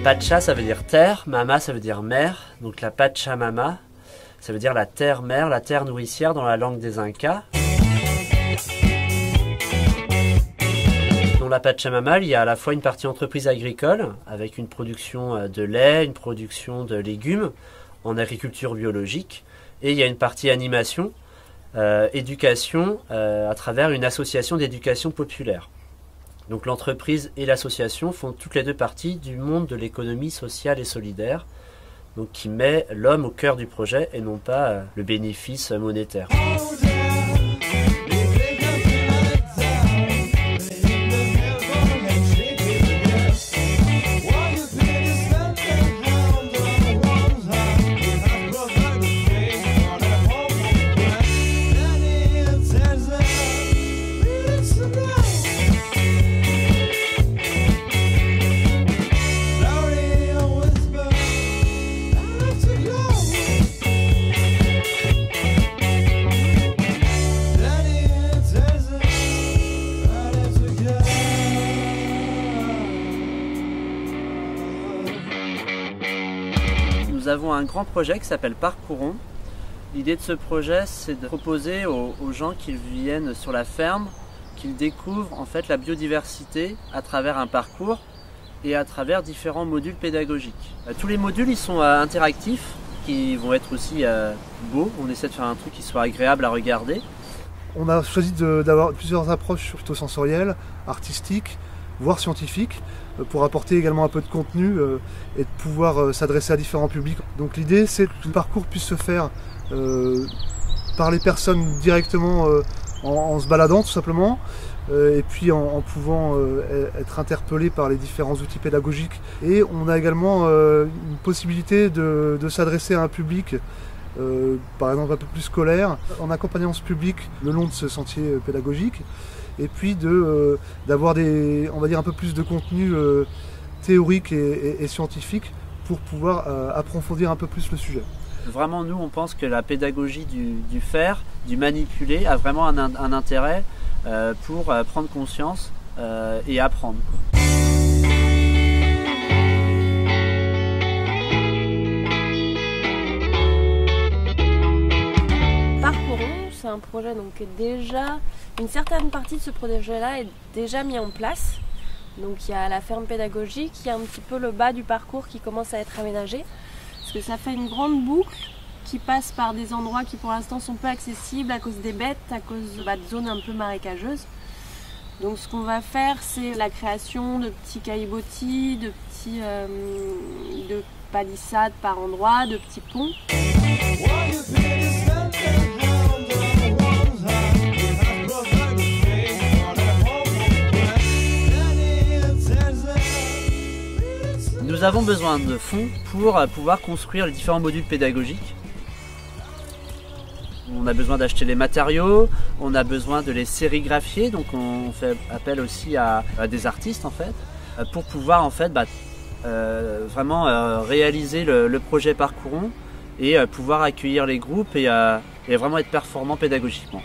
Pacha, ça veut dire terre, mama, ça veut dire mère. Donc la Pachamama, ça veut dire la terre-mère, la terre nourricière dans la langue des Incas. Dans la Pachamama, il y a à la fois une partie entreprise agricole, avec une production de lait, une production de légumes en agriculture biologique. Et il y a une partie animation, éducation, à travers une association d'éducation populaire. Donc l'entreprise et l'association font toutes les deux partie du monde de l'économie sociale et solidaire, donc qui met l'homme au cœur du projet et non pas le bénéfice monétaire. Nous avons un grand projet qui s'appelle Parcourons. L'idée de ce projet, c'est de proposer aux gens qui viennent sur la ferme, qu'ils découvrent en fait la biodiversité à travers un parcours et à travers différents modules pédagogiques. Tous les modules ils sont interactifs, qui vont être aussi beaux. On essaie de faire un truc qui soit agréable à regarder. On a choisi d'avoir plusieurs approches plutôt sensorielles, artistiques, voire scientifiques, pour apporter également un peu de contenu et de pouvoir s'adresser à différents publics. Donc l'idée c'est que le parcours puisse se faire par les personnes directement en se baladant tout simplement, et puis en pouvant être interpellé par les différents outils pédagogiques. Et on a également une possibilité de s'adresser à un public par exemple un peu plus scolaire, en accompagnant ce public le long de ce sentier pédagogique, et puis d'avoir on va dire un peu plus de contenu théorique et scientifique pour pouvoir approfondir un peu plus le sujet. Vraiment, nous, on pense que la pédagogie du faire, du manipuler, a vraiment un intérêt pour prendre conscience et apprendre. Parcourons, c'est un projet donc déjà, une certaine partie de ce projet-là est déjà mis en place. Donc il y a la ferme pédagogique, il y a un petit peu le bas du parcours qui commence à être aménagé. Parce que ça fait une grande boucle qui passe par des endroits qui pour l'instant sont peu accessibles à cause des bêtes, à cause de zones un peu marécageuses. Donc ce qu'on va faire, c'est la création de petits caillebotis, de palissades par endroits, de petits ponts. Nous avons besoin de fonds pour pouvoir construire les différents modules pédagogiques. On a besoin d'acheter les matériaux, on a besoin de les sérigraphier, donc on fait appel aussi à des artistes en fait, pour pouvoir en fait vraiment réaliser le projet Parcourons et pouvoir accueillir les groupes et vraiment être performant pédagogiquement.